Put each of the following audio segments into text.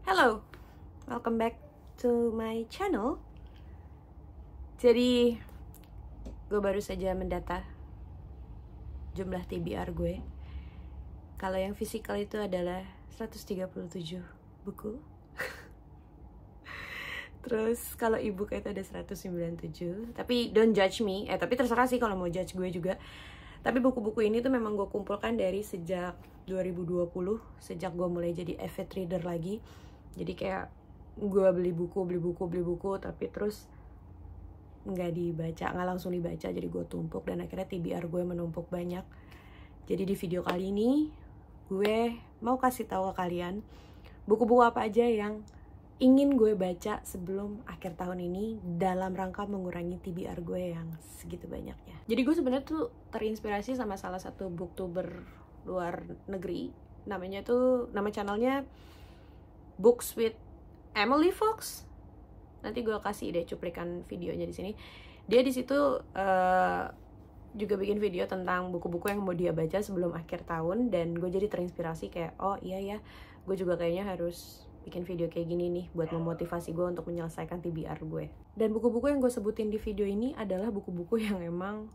Hello, welcome back to my channel. Jadi, gue baru saja mendata jumlah TBR gue. Kalau yang fisikal itu adalah 137 buku. Terus kalau e-book itu ada 197. Tapi don't judge me. Tapi terserah sih kalau mau judge gue juga. Tapi buku-buku ini tuh memang gue kumpulkan dari sejak 2020, sejak gue mulai jadi avid reader lagi. Jadi kayak gue beli buku, tapi terus nggak dibaca, nggak langsung dibaca, jadi gue tumpuk dan akhirnya TBR gue menumpuk banyak. Jadi di video kali ini gue mau kasih tahu ke kalian buku-buku apa aja yang ingin gue baca sebelum akhir tahun ini dalam rangka mengurangi TBR gue yang segitu banyaknya. Jadi gue sebenarnya tuh terinspirasi sama salah satu booktuber luar negeri. Nama channelnya Books with Emily Fox. Nanti gue kasih deh cuplikan videonya di sini. Dia di situ juga bikin video tentang buku-buku yang mau dia baca sebelum akhir tahun, dan gue jadi terinspirasi kayak oh iya ya, gue juga kayaknya harus bikin video kayak gini nih buat memotivasi gue untuk menyelesaikan TBR gue. Dan buku-buku yang gue sebutin di video ini adalah buku-buku yang emang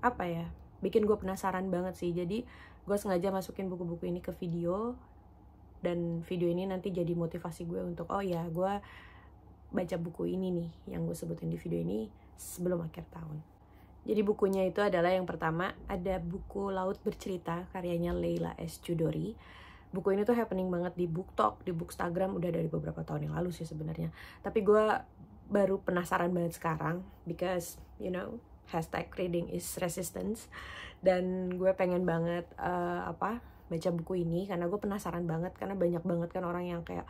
apa ya, bikin gue penasaran banget sih. Jadi gue sengaja masukin buku-buku ini ke video, dan video ini nanti jadi motivasi gue untuk oh ya, gue baca buku ini nih yang gue sebutin di video ini sebelum akhir tahun. Jadi bukunya itu adalah yang pertama ada buku Laut Bercerita karyanya Leila S. Chudori. Buku ini tuh happening banget di BookTok, di Bookstagram udah dari beberapa tahun yang lalu sih sebenarnya. Tapi gue baru penasaran banget sekarang because you know #reading is resistance, dan gue pengen banget baca buku ini karena gue penasaran banget, karena banyak banget kan orang yang kayak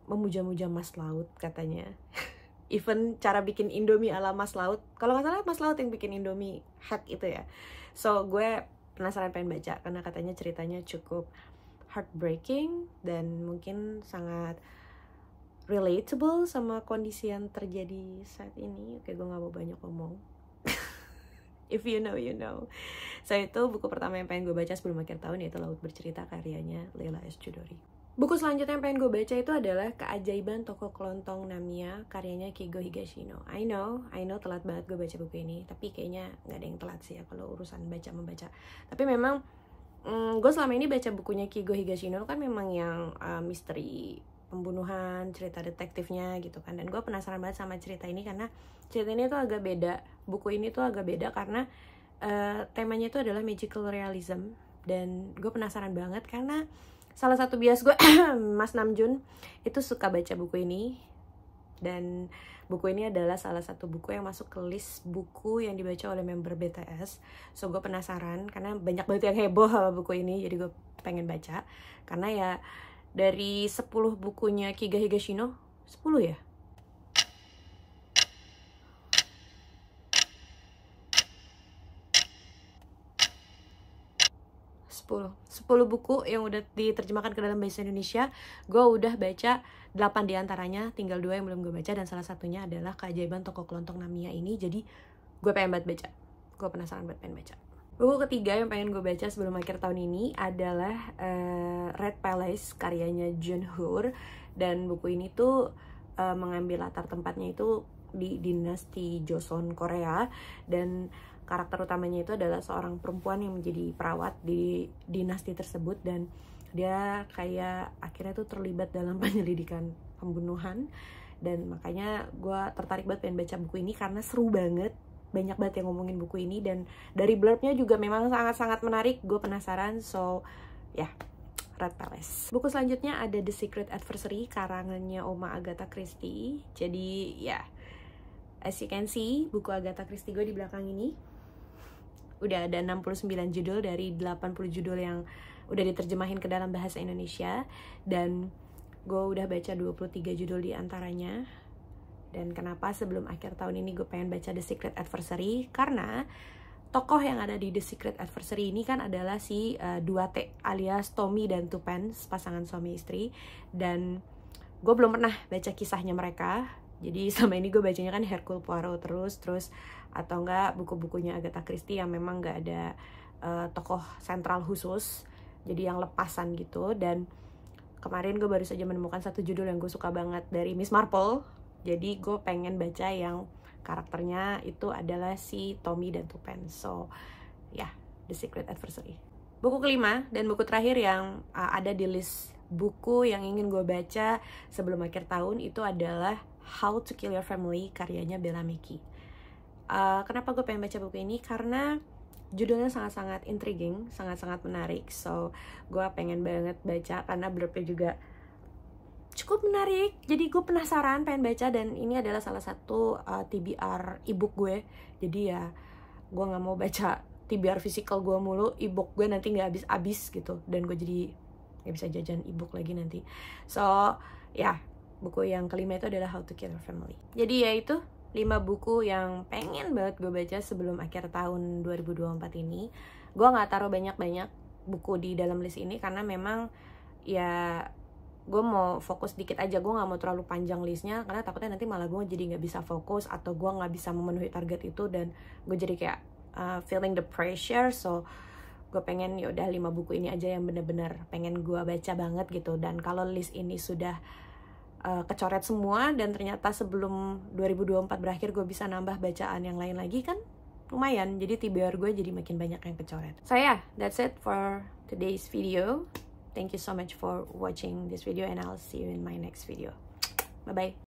memuja-muja Mas Laut katanya. Even cara bikin Indomie ala Mas Laut, kalau nggak salah Mas Laut yang bikin Indomie hack itu ya. So gue penasaran pengen baca karena katanya ceritanya cukup heartbreaking dan mungkin sangat relatable sama kondisi yang terjadi saat ini. Oke, gue nggak mau banyak ngomong. If you know, you know. So itu buku pertama yang pengen gue baca sebelum akhir tahun, yaitu Laut Bercerita karyanya Leila S. Chudori. Buku selanjutnya yang pengen gue baca itu adalah Keajaiban Toko Kelontong Namiya karyanya Kigo Higashino. I know telat banget gue baca buku ini, tapi kayaknya nggak ada yang telat sih ya kalau urusan membaca. Tapi memang gue selama ini baca bukunya Kigo Higashino kan memang yang misteri pembunuhan, cerita detektifnya gitu kan. Dan gue penasaran banget sama cerita ini karena cerita ini tuh agak beda. Buku ini tuh agak beda karena temanya itu adalah magical realism, dan gue penasaran banget karena salah satu bias gue, Mas Namjoon, itu suka baca buku ini. Dan buku ini adalah salah satu buku yang masuk ke list buku yang dibaca oleh member BTS. So gue penasaran, karena banyak banget yang heboh sama buku ini, jadi gue pengen baca. Karena ya, dari 10 bukunya Kigo Higashino, 10 ya? 10 buku yang udah diterjemahkan ke dalam bahasa Indonesia, gue udah baca 8 diantaranya, tinggal 2 yang belum gue baca, dan salah satunya adalah Keajaiban Toko Kelontong Namiya ini. Jadi gue pengen banget baca, gue penasaran banget pengen baca. Buku ketiga yang pengen gue baca sebelum akhir tahun ini adalah Red Palace karyanya Junhoor, dan buku ini tuh mengambil latar tempatnya itu di dinasti Joseon Korea, dan karakter utamanya itu adalah seorang perempuan yang menjadi perawat di dinasti tersebut, dan dia kayak akhirnya tuh terlibat dalam penyelidikan pembunuhan. Dan makanya gue tertarik banget pengen baca buku ini karena seru banget, banyak banget yang ngomongin buku ini, dan dari blurbnya juga memang sangat-sangat menarik. Gue penasaran, so ya, Red Palace. Buku selanjutnya ada The Secret Adversary karangannya Oma Agatha Christie. Jadi ya, as you can see, buku Agatha Christie gue di belakang ini udah ada 69 judul dari 80 judul yang udah diterjemahin ke dalam bahasa Indonesia, dan gue udah baca 23 judul di antaranya. Dan kenapa sebelum akhir tahun ini gue pengen baca The Secret Adversary? Karena tokoh yang ada di The Secret Adversary ini kan adalah si 2T alias Tommy dan Tuppence, pasangan suami istri. Dan gue belum pernah baca kisahnya mereka. Jadi selama ini gue bacanya kan Hercule Poirot terus atau enggak buku-bukunya Agatha Christie yang memang gak ada tokoh sentral khusus, jadi yang lepasan gitu. Dan kemarin gue baru saja menemukan satu judul yang gue suka banget dari Miss Marple. Jadi gue pengen baca yang karakternya itu adalah si Tommy dan Tupen. So ya, The Secret Adversary. Buku kelima dan buku terakhir yang ada di list buku yang ingin gue baca sebelum akhir tahun itu adalah How to Kill Your Family, karyanya Bella Mackie. Kenapa gue pengen baca buku ini? Karena judulnya sangat-sangat intriguing, sangat-sangat menarik. So, gue pengen banget baca karena blurbnya juga cukup menarik. Jadi gue penasaran, pengen baca, dan ini adalah salah satu TBR ebook gue. Jadi ya, gue gak mau baca TBR physical gue mulu, ebook gue nanti gak habis-habis gitu. Dan gue jadi gak bisa jajan ebook lagi nanti. So, ya, buku yang kelima itu adalah How to Kill Your Family. Jadi ya itu 5 buku yang pengen banget gue baca sebelum akhir tahun 2024 ini. Gue gak taruh banyak-banyak buku di dalam list ini karena memang ya gue mau fokus dikit aja. Gue gak mau terlalu panjang listnya karena takutnya nanti malah gue jadi gak bisa fokus atau gue gak bisa memenuhi target itu, dan gue jadi kayak feeling the pressure. So gue pengen yaudah 5 buku ini aja yang bener-bener pengen gue baca banget gitu. Dan kalau list ini sudah kecoret semua dan ternyata sebelum 2024 berakhir gue bisa nambah bacaan yang lain lagi, kan lumayan. Jadi TBR gue jadi makin banyak yang kecoret. So yeah, that's it for today's video. Thank you so much for watching this video and I'll see you in my next video. Bye bye.